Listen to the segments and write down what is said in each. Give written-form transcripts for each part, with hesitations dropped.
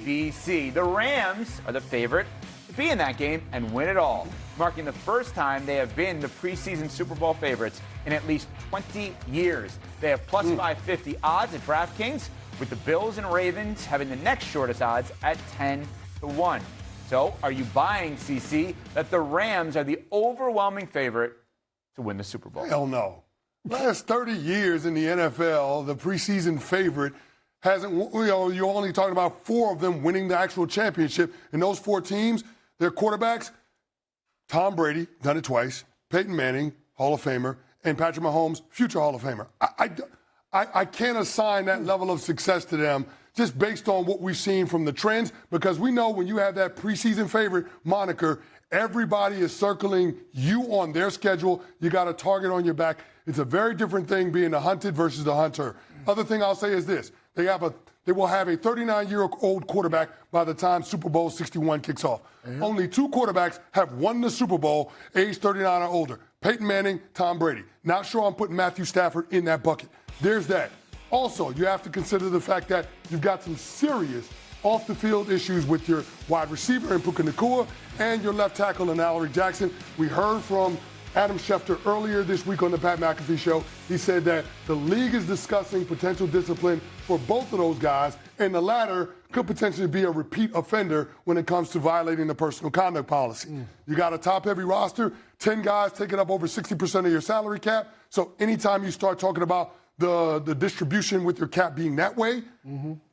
BC. The Rams are the favorite to be in that game and win it all, marking the first time they have been the preseason Super Bowl favorites in at least 20 years. They have plus 550 odds at DraftKings, with the Bills and Ravens having the next shortest odds at 10-1. So, are you buying, CC, that the Rams are the overwhelming favorite to win the Super Bowl? Hell no. Last 30 years in the NFL, the preseason favorite hasn't, you're only talking about 4 of them winning the actual championship. And those 4 teams, their quarterbacks, Tom Brady, done it twice, Peyton Manning, Hall of Famer, and Patrick Mahomes, future Hall of Famer. I can't assign that level of success to them just based on what we've seen from the trends, because we know when you have that preseason favorite moniker, everybody is circling you on their schedule. You got a target on your back. It's a very different thing being the hunted versus the hunter. Other thing I'll say is this. They will have a 39-year-old quarterback by the time Super Bowl 61 kicks off. Only 2 quarterbacks have won the Super Bowl age 39 or older. Peyton Manning, Tom Brady. Not sure I'm putting Matthew Stafford in that bucket. There's that. Also, you have to consider the fact that you've got some serious off-the-field issues with your wide receiver in Puka Nacua and your left tackle in Alary Jackson. We heard from Adam Schefter earlier this week on the Pat McAfee Show. He said that the league is discussing potential discipline for both of those guys, and the latter could potentially be a repeat offender when it comes to violating the personal conduct policy. You got a top-heavy roster, 10 guys taking up over 60% of your salary cap. So anytime you start talking about the distribution with your cap being that way,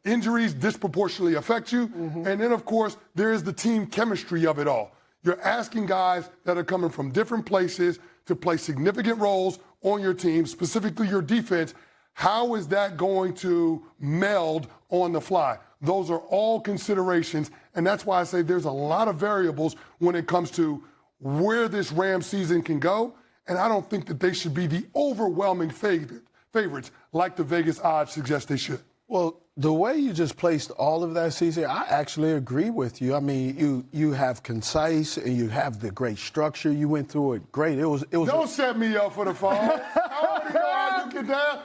injuries disproportionately affect you. And then, of course, there is the team chemistry of it all. You're asking guys that are coming from different places to play significant roles on your team, specifically your defense. How is that going to meld on the fly? Those are all considerations, and that's why I say there's a lot of variables when it comes to where this Rams season can go, and I don't think that they should be the overwhelming favorites like the Vegas odds suggest they should. Well, the way you just placed all of that, CC, I actually agree with you. I mean, you have concise and you have the great structure. You went through it great. It was. Don't set me up for the fall. I already know how you get down.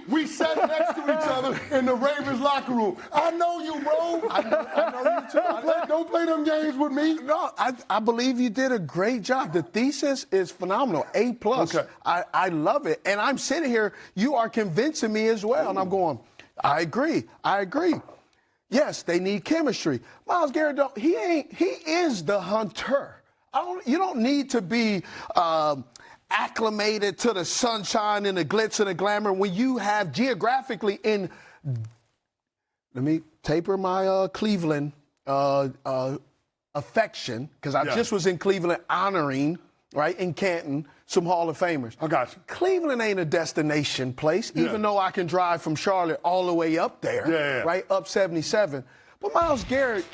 We sat next to each other in the Ravens locker room. I know you, bro. I know you too. Don't play them games with me. No, I believe you did a great job. The thesis is phenomenal. A+. Okay. I love it. And I'm sitting here, you are convincing me as well. And I'm going, I agree. Yes, they need chemistry. Myles Garrett, he is the hunter. You don't need to be acclimated to the sunshine and the glitz and the glamour when you have geographically let me taper my Cleveland affection, because I just was in Cleveland honoring, right, in Canton, some Hall of Famers. I got you. Cleveland ain't a destination place, even though I can drive from Charlotte all the way up there, right, up 77. But Myles Garrett,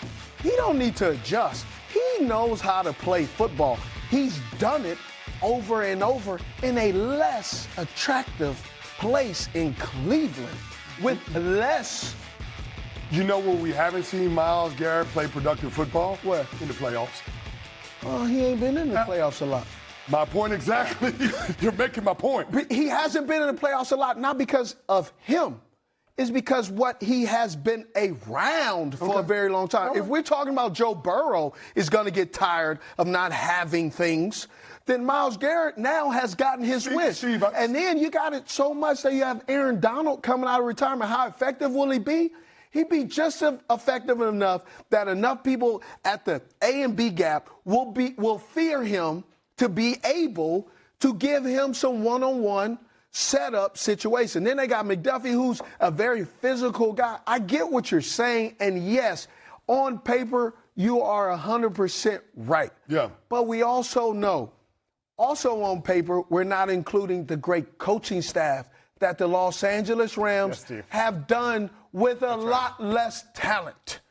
he don't need to adjust. He knows how to play football. He's done it over and over in a less attractive place in Cleveland with less. You know where we haven't seen Myles Garrett play productive football? Where? In the playoffs. Oh, he ain't been in the playoffs a lot. My point exactly. You're making my point. But he hasn't been in the playoffs a lot, not because of him. It's because what he has been around for a very long time. If we're talking about Joe Burrow is going to get tired of not having things, then Myles Garrett now has gotten his wish. And then you got it so much that you have Aaron Donald coming out of retirement. How effective will he be? He'd be just effective enough that enough people at the A and B gap will fear him to be able to give him some one-on-one setup situation. Then they got McDuffie, who's a very physical guy. I get what you're saying, and yes, on paper, you are 100% right. Yeah. But we also know, also on paper, we're not including the great coaching staff that the Los Angeles Rams have done with a lot less talent.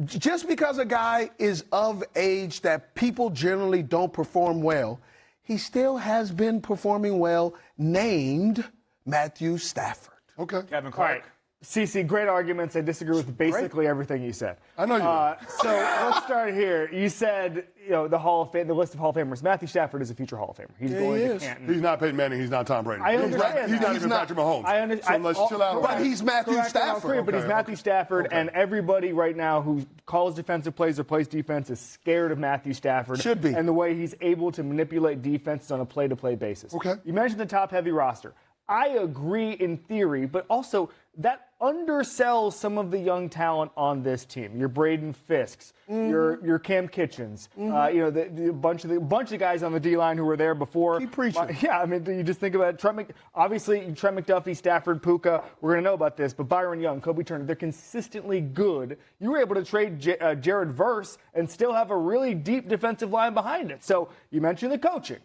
Just because a guy is of age that people generally don't perform well, he still has been performing well, named Matthew Stafford. Okay. Kevin Clark. Right. CC, great arguments. I disagree with basically everything you said. I know you do. So let's start here. You said, the Hall of Fame, the list of Hall of Famers. Matthew Stafford is a future Hall of Famer. He's going to Canton. He's not Peyton Manning. He's not Tom Brady. I understand. He's not even Patrick Mahomes. I understand. So let's chill out. But he's Matthew Stafford. But he's Matthew Stafford, and everybody right now who calls defensive plays or plays defense is scared of Matthew Stafford. Should be. And the way he's able to manipulate defenses on a play-to-play basis. Okay. You mentioned the top-heavy roster. I agree in theory, but also that undersells some of the young talent on this team. Your Braden Fisks, your Cam Kitchens, the bunch of guys on the D-line who were there before. Keep preaching. You just think about Trent McDuffie, Stafford, Puka. We're going to know about this, but Byron Young, Kobe Turner, they're consistently good. You were able to trade Jared Verse and still have a really deep defensive line behind it. So you mentioned the coaching.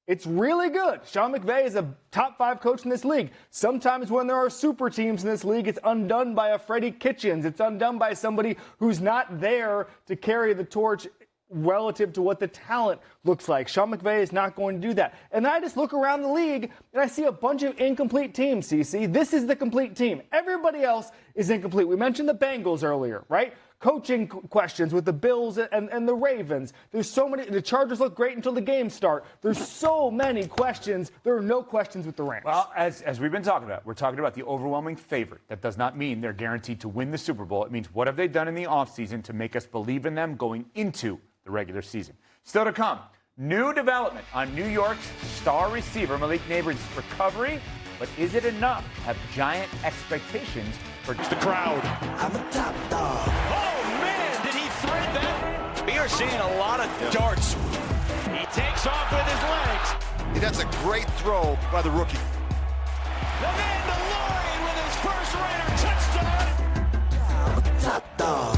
It's really good. Sean McVay is a top 5 coach in this league. Sometimes when there are super teams in this league, it's undone by a Freddie Kitchens. It's undone by somebody who's not there to carry the torch relative to what the talent looks like. Sean McVay is not going to do that. And I just look around the league and I see a bunch of incomplete teams, CC. This is the complete team. Everybody else is incomplete. We mentioned the Bengals earlier, right? Coaching questions with the Bills and the Ravens. There's so many. The Chargers look great until the games start. There's so many questions. There are no questions with the Rams. Well, as we've been talking about, we're talking about the overwhelming favorite. That does not mean they're guaranteed to win the Super Bowl. It means what have they done in the offseason to make us believe in them going into the regular season. Still to come, new development on New York's star receiver Malik Nabers' recovery. But is it enough to have giant expectations for the crowd? I'm a top dog. Oh, man, did he thread that? We are seeing a lot of darts. He takes off with his legs. That's a great throw by the rookie. The Mandalorian with his first Raider touchdown. I'm a top dog.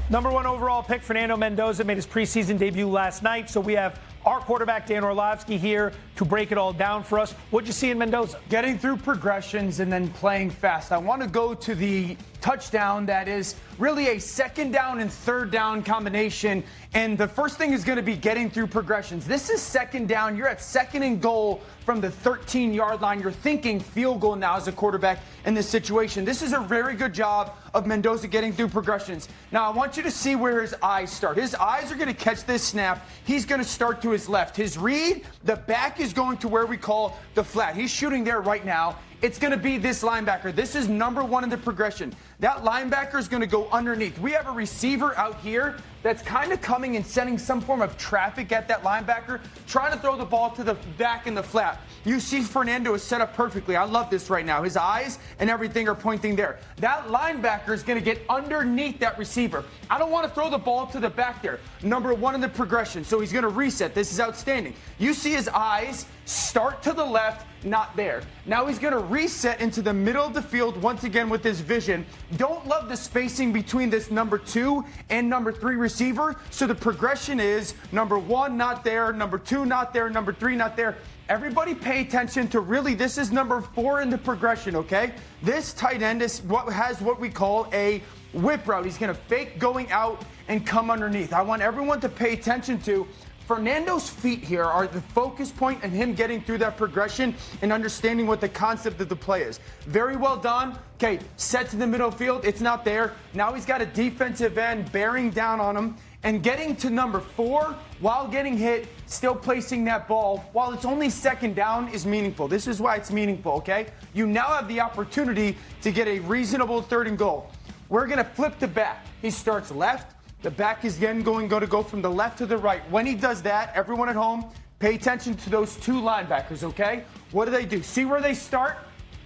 Number 1 overall pick, Fernando Mendoza, made his preseason debut last night. So we have our quarterback, Dan Orlovsky, here to break it all down for us. What'd you see in Mendoza? Getting through progressions and then playing fast. I want to go to the touchdown that is really a second down and third down combination. And the first thing is going to be getting through progressions. This is second down. You're at second and goal from the 13-yard line. You're thinking field goal now as a quarterback in this situation. This is a very good job of Mendoza getting through progressions. Now, I want you to see where his eyes start. His eyes are going to catch this snap. He's going to start to his left. His read, the back is going to where we call the flat. He's shooting there right now. It's going to be this linebacker. This is number 1 in the progression. That linebacker is going to go underneath. We have a receiver out here that's kind of coming and sending some form of traffic at that linebacker, trying to throw the ball to the back in the flat. You see Fernando is set up perfectly. I love this right now. His eyes and everything are pointing there. That linebacker is going to get underneath that receiver. I don't want to throw the ball to the back there. Number 1 in the progression. So he's going to reset. This is outstanding. You see his eyes start to the left, not there. Now he's going to reset into the middle of the field once again with his vision. Don't love the spacing between this number 2 and number 3 receiver. So the progression is number 1 not there, number 2 not there, number 3 not there. Everybody pay attention to really, this is number 4 in the progression, okay? This tight end is what we call a whip route. He's going to fake going out and come underneath. I want everyone to pay attention to Fernando's feet here are the focus point and him getting through that progression and understanding what the concept of the play is. Very well done. Okay, set to the middle field. It's not there. Now he's got a defensive end bearing down on him and getting to number 4 while getting hit, still placing that ball while it's only second down is meaningful. This is why it's meaningful, okay? You now have the opportunity to get a reasonable third and goal. We're going to flip the back. He starts left. The back is again going to go from the left to the right. When he does that, everyone at home, pay attention to those 2 linebackers, okay? What do? See where they start?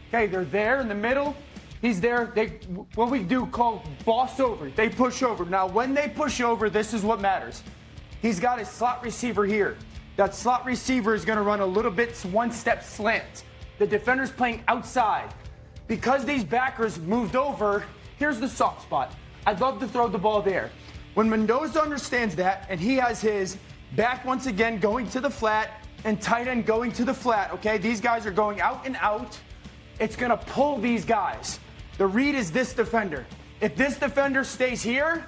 Okay, they're there in the middle. He's there. What we do call boss over. They push over. Now, when they push over, this is what matters. He's got a slot receiver here. That slot receiver is going to run a little bit one-step slant. The defender's playing outside. Because these backers moved over, here's the soft spot. I'd love to throw the ball there. When Mendoza understands that, and he has his back once again going to the flat and tight end going to the flat, okay? These guys are going out and out. It's going to pull these guys. The read is this defender. If this defender stays here,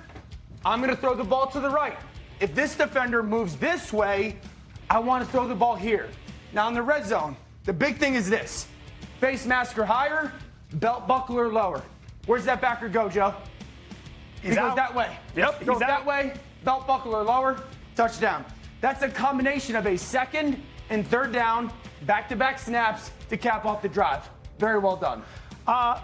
I'm going to throw the ball to the right. If this defender moves this way, I want to throw the ball here. Now in the red zone, The big thing is this. Face mask or higher, belt buckle or lower. Where's that backer go, Joe? He goes out. that way. Yep, He goes he's that out. way, belt buckle or lower, touchdown. That's a combination of a second and third down, back-to-back snaps to cap off the drive. Very well done.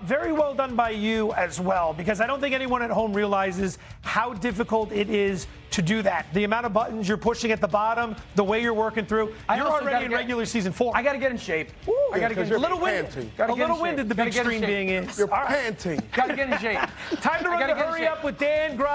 Very well done by you as well, because I don't think anyone at home realizes how difficult it is to do that. The amount of buttons you're pushing at the bottom, the way you're working through. You're already in regular season form. I got to get in shape. I got to get in a little panting. winded. A little winded, the big stream being in. You're panting. Got to get in shape. Time to run the hurry up with Dan Grod.